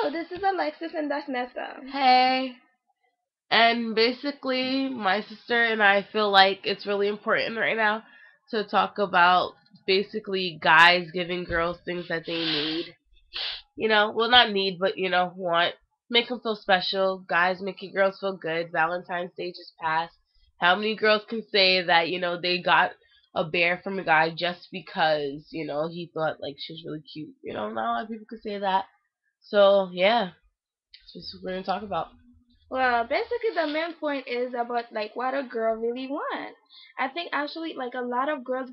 Hello, this is Alexis and that's Nessa. Hey. And basically, my sister and I feel like it's really important right now to talk about basically guys giving girls things that they need. Well, not need, but, want. Make them feel special. Guys making girls feel good. Valentine's Day just passed. How many girls can say that, they got a bear from a guy just because, he thought, like, she was really cute? Not a lot of people could say that. So, yeah, that's what we're going to talk about. Well, basically the main point is about like what a girl really wants. I think actually like a lot of guys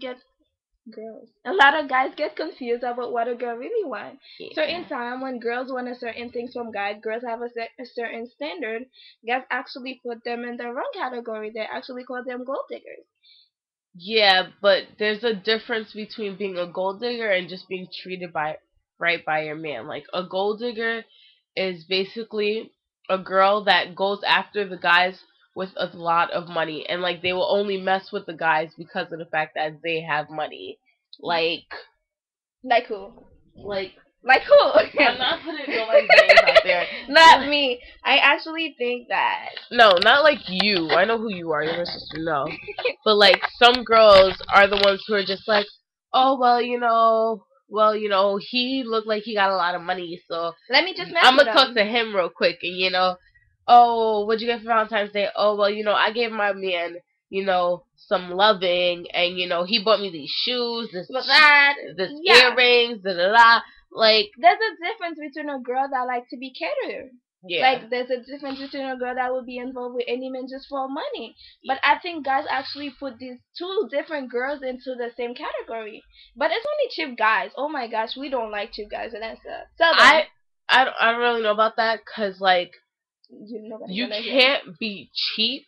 get confused about what a girl really wants. Certain Yeah. time when girls want a certain things from guys, girls have a certain standard. Guys actually put them in the wrong category. They actually call them gold diggers. Yeah, but there's a difference between being a gold digger and just being treated right by your man. Like a gold digger is basically a girl that goes after the guys with a lot of money, and like they will only mess with the guys because of the fact that they have money. Like Like who? like Like who? I'm not putting nobody's names out there. Not me. I actually think that. No, not like you. I know who you are. You're my sister. No. But like some girls are the ones who are just like, oh he looked like he got a lot of money, so Let me just mess I'm with gonna talk them. to him real quick, and oh, what'd you get for Valentine's Day? Oh well, I gave my man, some loving, and he bought me these shoes, But that, this yeah. earrings, da da da. Like There's a difference between a girl that like to be catered. yeah, Like there's a difference between a girl that would be involved with any man just for money. But I think guys actually put these two different girls into the same category. But it's only cheap guys. Oh my gosh, we don't like cheap guys, and that's tell them. I don't really know about that, cause like Nobody you gonna hear. can't be cheap.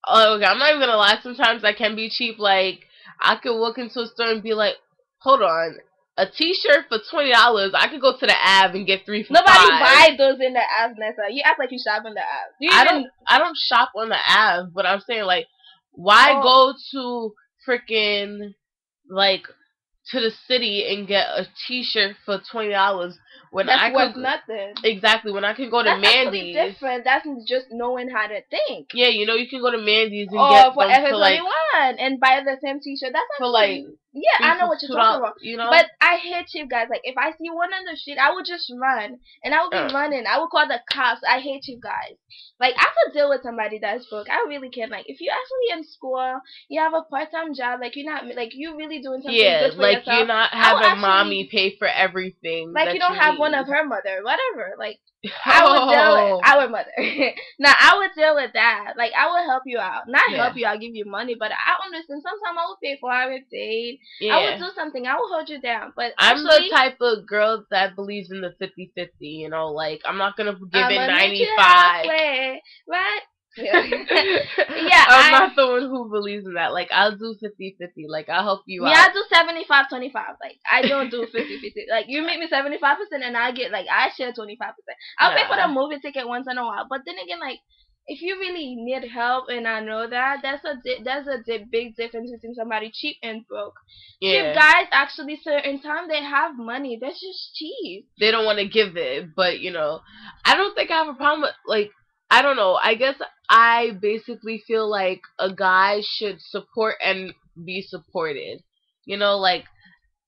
Oh, okay, I'm not even gonna lie. Sometimes I can be cheap. Like I could walk into a store and be like, "Hold on, a T-shirt for $20. I could go to the Av and get three for Nobody $5." buy those in the ads, Nessa. You act like you shop in the ads. You even I don't shop on the Av, but I'm saying like, why oh go to freaking like to the city and get a T-shirt for $20 when I that's worth could nothing. exactly when I can go to That's actually Mandy's. different. That's just knowing how to think. Yeah, you can go to Mandy's and Or get for them for like F21 and buy the same T-shirt. That's for like actually yeah, three I know for what you're talking $2. about. But I hate cheap guys. Like if I see one on the street, I would just run, and I would be Uh, running. I would call the cops. I hate cheap guys. Like I could deal with somebody that's broke. I really can. Like if you're actually in school, you have a part-time job, like you're not like you really doing something yeah, good for like you're yourself. not I will having mommy actually pay for everything like you that don't you have one need. of her mother, whatever. Like I would deal with Oh, our mother. Now I would deal with that. Like I would help you out. Not yeah, help you out, give you money, but I understand sometimes I would pay for our date. I would yeah. do something, I would hold you down. But I'm the actually type of girl that believes in the 50-50, like I'm not gonna give I'm in gonna meet you 95. halfway. Right? Yeah. Yeah, I'm not the one who believes in that. Like I'll do 50-50. Like I'll help you yeah, out. I do 75-25. Like I don't do 50-50. Like you make me 75% and I get like I share 25%. I'll pay for the Nah. movie ticket once in a while. But then again, like if you really need help and I know that, big difference between somebody cheap and broke. Cheap Yeah. guys actually certain time they have money. That's just cheap. They don't want to give it, but I don't think I have a problem with like I don't know. I guess I basically feel like a guy should support and be supported. Like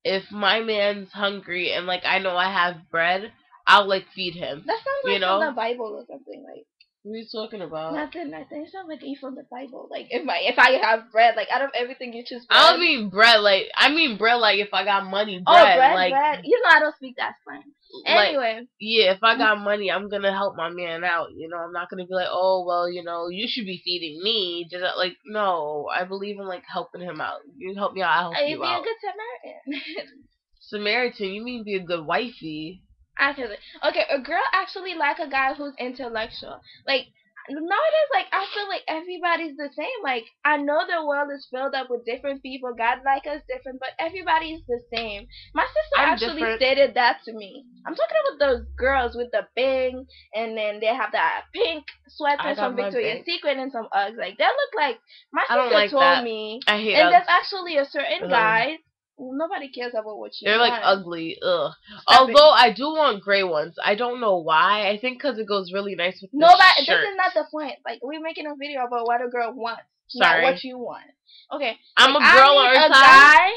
if my man's hungry and like I know I have bread, I'll like feed him. That sounds You like from know? the Bible or something. Like What are you talking about? nothing, nothing. It sounds like you from the Bible. Like if I have bread, like out of everything you choose I don't bread. mean bread like I mean bread like if I got money, Oh, bread bread, like bread. You know I don't speak that slang. like Anyway, yeah, if I got money, I'm gonna help my man out. I'm not gonna be like, oh well, you should be feeding me. Just like no, I believe in like helping him out. You help me out, I'll help you you be a out. good Samaritan. Samaritan, you mean be a good wifey? Actually, okay, a girl actually like a guy who's intellectual. Like nowadays, like I feel like everybody's the same. Like I know the world is filled up with different people. God like us different, but everybody's the same. My sister I'm actually different. stated that to me. I'm talking about those girls with the bang, and then they have that pink I sweaters got from my Victoria's bank. Secret and some Uggs. Like they look like my I don't sister like told that. me. I hate And Uggs. there's actually a certain Ugh. guy. Nobody cares about what you They're like want. ugly. Ugh. Stop it. Although I do want gray ones. I don't know why. I think because it goes really nice with the Nobody. This shirt. is not the point. Like we're making a video about what a girl wants, not Sorry. what you want. Okay. I'm Like a girl I on need her a side. guy.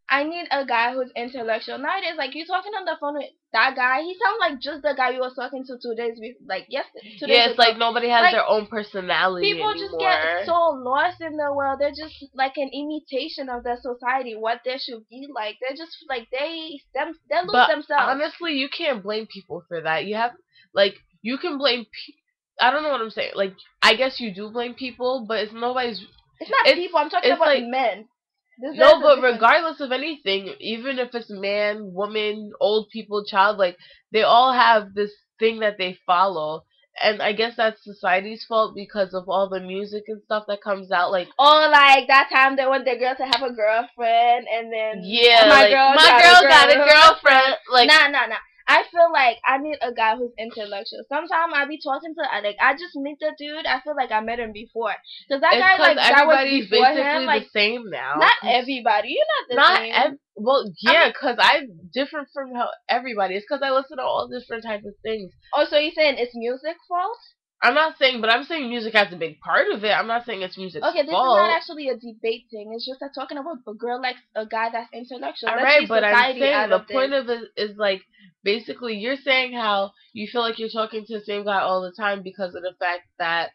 I need a guy who's intellectual. Nowadays, like you talking on the phone with that guy, he sounds like just the guy you was talking to 2 days before, like yesterday, 2 days Yeah, it's ago. like nobody has Like their own personality people anymore. just get so lost in the world. They're just like an imitation of the society, what they should be like. They're just like they lose But themselves. honestly, you can't blame people for that. You have like you can blame. I don't know what I'm saying. Like I guess you do blame people, but it's nobody's. It's not people. I'm talking it's about like, men. No, but regardless of anything, even if it's man, woman, old people, child, like they all have this thing that they follow. And I guess that's society's fault because of all the music and stuff that comes out. Like, oh, like that time they want the girl to have a girlfriend, and then yeah, my like, girl got a girlfriend. Like, nah. I feel like I need a guy who's intellectual. Sometimes I be talking to like I just meet the dude. I feel like I met him before. Cause that guy like that was everybody's before basically him. Like the same now. not everybody. You're not the same. Well, yeah, because I'm different from how everybody. It's because I listen to all different types of things. Oh, so you're saying it's music fault? I'm not saying, but I'm saying music has a big part of it. I'm not saying it's music's okay, this fault. is not actually a debate thing. It's just that talking about a girl likes a guy that's intellectual. All Let's right, leave but I'm society saying out the of point this. of it is like basically you're saying how you feel like you're talking to the same guy all the time because of the fact that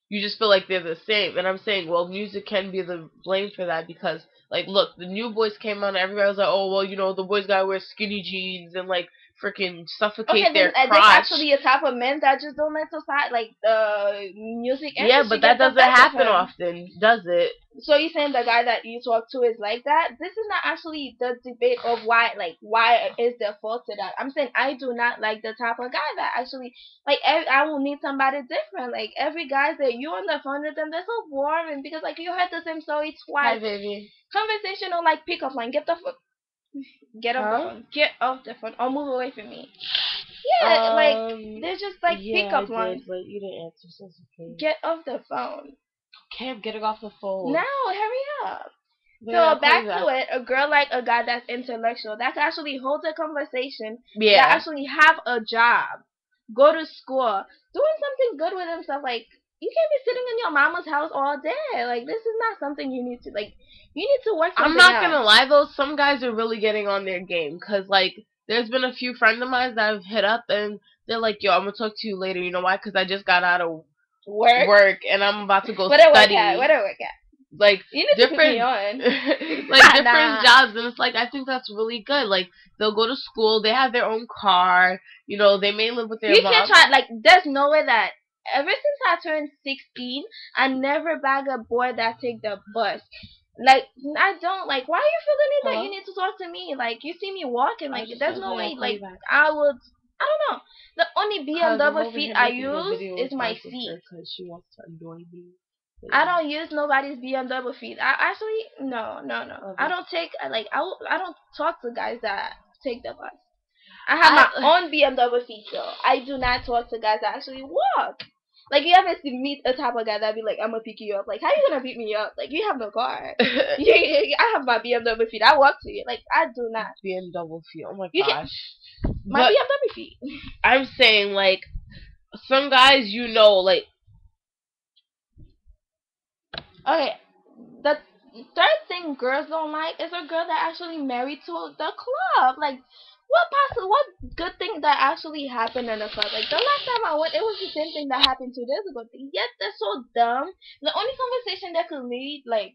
you just feel like they're the same. And I'm saying, well, music can be the blame for that because, like, look, the New Boys came out and everybody was like, oh, well, you know, the boys gotta wear skinny jeans and, like, freaking suffocate their crotch. There's actually a type of men that just don't let society, like, the music industry. Yeah, but that doesn't happen often, does it? So you're saying the guy that you talk to is like that? This is not actually the debate of why is there fault to that. I'm saying I do not like the type of guy that actually, like, I will need somebody different. Like, every guy that you on the phone with them, they're so boring because, like, you heard the same story twice. Hi, baby. Conversation or, like, pickup line. Get off the phone. Get off the phone. Or move away from me. Yeah, like, they're just, like, pickup lines. But you didn't answer, so it's okay. Get off the phone. Okay, I'm getting off the phone. No, hurry up. So back to it, a girl like a guy that's intellectual, that can actually hold a conversation, that actually have a job, go to school, doing something good with himself. Like, you can't be sitting in your mama's house all day. Like, this is not something you need to, like, you need to work something I'm not gonna lie though, some guys are really getting on their game, cause like, there's been a few friends of mine that I've hit up and they're like, yo, I'm gonna talk to you later, you know why? Cause I just got out of work and I'm about to go study. Where do I work at? Like, you need different, to put me on. like, different jobs, and it's like, I think that's really good. Like, they'll go to school, they have their own car, you know, they may live with their mom. You can't try, like, there's no way that, ever since I turned 16, I never bag a boy that take the bus. Like, I don't, like, why are you feeling that you need to talk to me? Like, you see me walking, like, there's no way, like, I don't know. The only BMW feet I use is my feet. Because she wants to annoy me. I don't use nobody's BMW feet. I actually, no. Okay. I don't take, like, I don't talk to guys that take the bus. I have my own BMW feet, though. I do not talk to guys that actually walk. Like, you ever meet a type of guy that be like, I'm gonna pick you up. Like, how you gonna pick me up? Like, you have no car. I have my BMW feet. I walk to you. Like, I do not. BMW feet. Oh my gosh. My BMW feet. I'm saying, like, some guys, you know, like. Okay, the third thing girls don't like is a girl that actually married to the club. Like, what good thing that actually happened in the club? Like, the last time I went, it was the same thing that happened 2 days ago. Yet they're so dumb. The only conversation that could lead, like,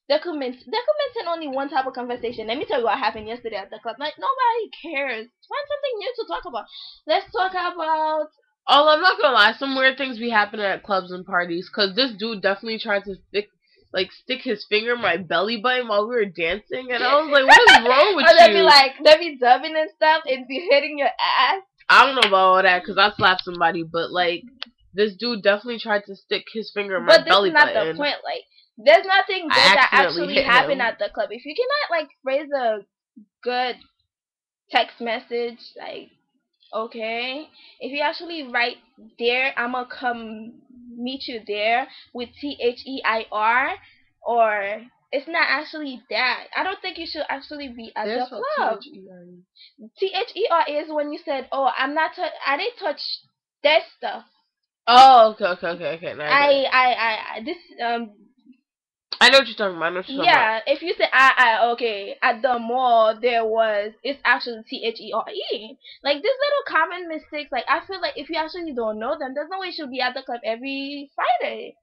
they could mention only one type of conversation. Let me tell you what happened yesterday at the club. Like, nobody cares. Find something new to talk about. Let's talk about. Oh, I'm not gonna lie. Some weird things be happening at clubs and parties. Cause this dude definitely tried to stick his finger in my belly button while we were dancing, and I was like, "What is wrong with you?" They be dubbing and stuff and be hitting your ass. I don't know about all that, cause I slapped somebody, but like, this dude definitely tried to stick his finger in my belly button. But this is not the point. Like, there's nothing good that actually happened at the club. If you cannot, like, phrase a good text message, like, okay, if you actually write there, I'ma come meet you there with THEIR, or It's not actually that. I don't think you should actually be at There's the what club. THERE. THER is when you said, "Oh, I didn't touch that stuff." Oh, okay. Now I get it. This I know what you're talking about. I know what you're talking about. Yeah, if you say okay, at the mall there was, it's actually THERE. Like these little common mistakes, like I feel like if you actually don't know them, there's no way you should be at the club every Friday.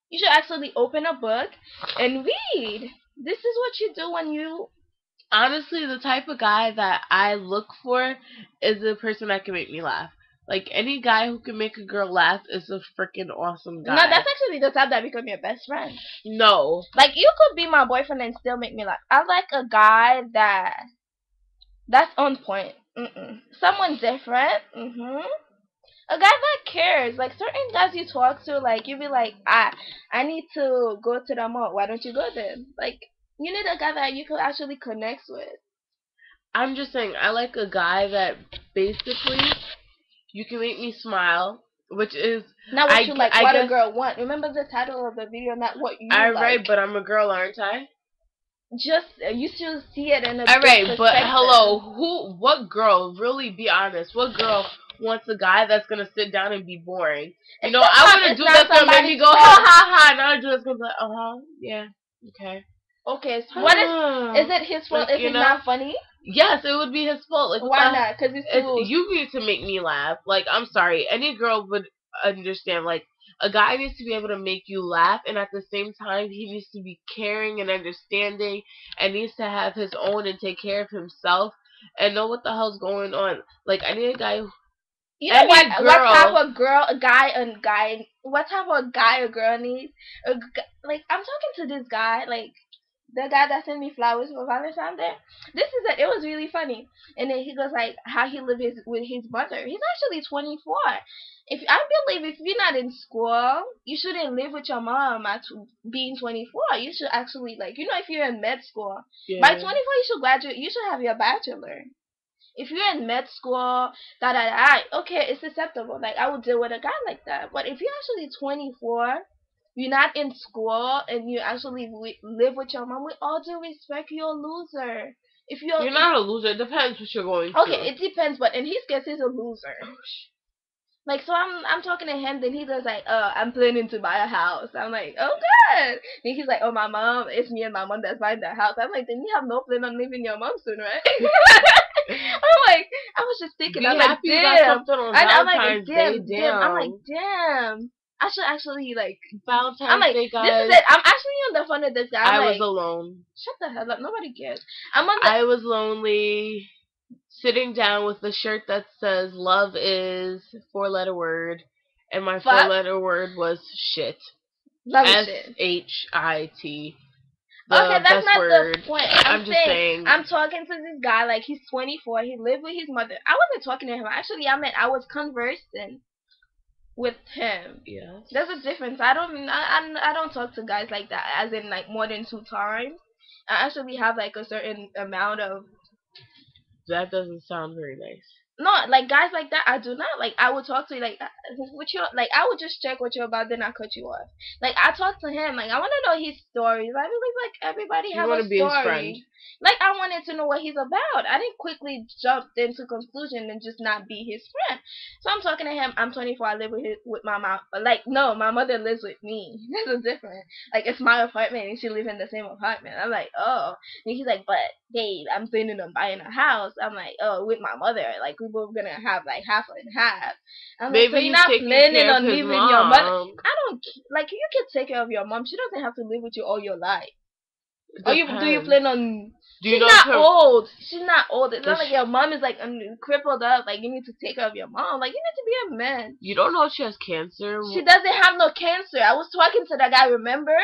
You should actually open a book and read. This is what you do when you. Honestly, the type of guy that I look for is a person that can make me laugh. Like any guy who can make a girl laugh is a freaking awesome No, guy. that's actually the type that become your best friend. No. Like you could be my boyfriend and still make me laugh. I like a guy that's on point. Someone different. A guy that cares. Like certain guys you talk to, like you be like, I need to go to the mall. Why don't you go there? Like you need a guy that you could actually connect with. I'm just saying, I like a guy that basically you can make me smile, which is Not what you like, I what guess, a girl want. Remember the title of the video, not what you all like. right, but I'm a girl, aren't I? Just you should see it in a All right, good but perspective. hello, what girl? Really, be honest. What girl wants a guy that's gonna sit down and be boring? You know, I wouldn't do that to make me go ha ha ha. Now I just gonna be like, yeah, okay. Okay, so what is it his fault if it's not funny? Yes, it would be his fault. Like, why not? Because you need to make me laugh. Like, I'm sorry, any girl would understand. Like, a guy needs to be able to make you laugh, and at the same time, he needs to be caring and understanding, and needs to have his own and take care of himself, and know what the hell's going on. Like, I need a guy. You know what? What type of girl, what type of guy a girl needs? Like, I'm talking to this guy, like the guy that sent me flowers for Valentine's Day. This is it was really funny. And then he goes like how he lives with his mother. He's actually 24. If I believe if you're not in school, you shouldn't live with your mom at being 24. You should actually like if you're in med school, by 24 you should graduate. You should have your bachelor. If you're in med school, okay, it's acceptable. Like I would deal with a guy like that. But if you're actually 24, you're not in school, and you actually live with your mom, with all due respect, you're a loser. If you're not a loser, it depends what you're going through. Okay, it depends, but in his case, he's a loser. Like, so I'm talking to him, then he goes like, I'm planning to buy a house. I'm like, oh good. Then he's like, oh, my mom, it's me and my mom that's buying the house. I'm like, then you have no plan on leaving your mom soon, right? I'm like, I was just thinking, I'm like, damn. I'm like, damn. I'm like, damn. I should actually like Valentine's Day, guys. This is it. I'm actually on the phone with this guy. I was alone. Shut the hell up. Nobody cares. I was lonely, sitting down with a shirt that says "Love is" 4-letter word, and my 4-letter word was shit. SHIT. Okay, that's not word. the point. I'm just saying. I'm talking to this guy like he's 24. He lived with his mother. I wasn't talking to him. Actually, I was conversing with him. Yes. There's a difference. I don't talk to guys like that, as in like more than 2 times. I actually have like a certain amount of. That doesn't sound very nice. No, like guys like that, I do not. Like I would talk to you like what you like. I would just check what you're about, then I cut you off. Like I talk to him, like I want to know his stories. I believe like everybody has a story. Be his friend. Like I wanted to know what he's about. I didn't quickly jump into conclusion and just not be his friend. So I'm talking to him. I'm 24. I live with my mom. Like no, my mother lives with me. That's different. Like it's my apartment and she lives in the same apartment. I'm like, oh. And he's like, but babe, I'm planning on buying a house. I'm like, oh, with my mother. Like we both gonna have like half and half. I'm like, so you're not planning on leaving your mother? I don't like. You can take care of your mom. She doesn't have to live with you all your life. Or do you plan on? She's not old. She's not old. It's not like your mom is like crippled up. Like you need to take care of your mom. Like you need to be a man. You don't know if she has cancer. She doesn't have no cancer. I was talking to that guy. Remember?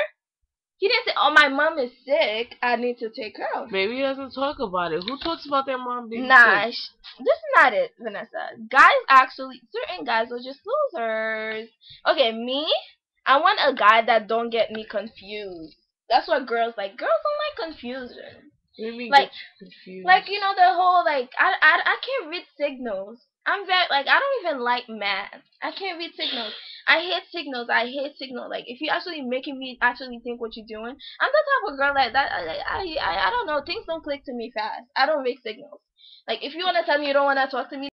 He didn't say, "Oh, my mom is sick. I need to take care of her." Maybe he doesn't talk about it. Who talks about their mom being sick? This is not it, Vanessa. Certain guys are just losers. Okay, me, I want a guy that don't get me confused. That's what girls like. Girls don't like confusion. Maybe like, get you confused. Like the whole like I can't read signals. I'm very like I don't even like math. I can't read signals. I hate signals. I hate signal. Like if you actually making me actually think what you're doing, I'm the type of girl like that. I don't know. Things don't click to me fast. I don't make signals. Like if you wanna tell me you don't wanna talk to me,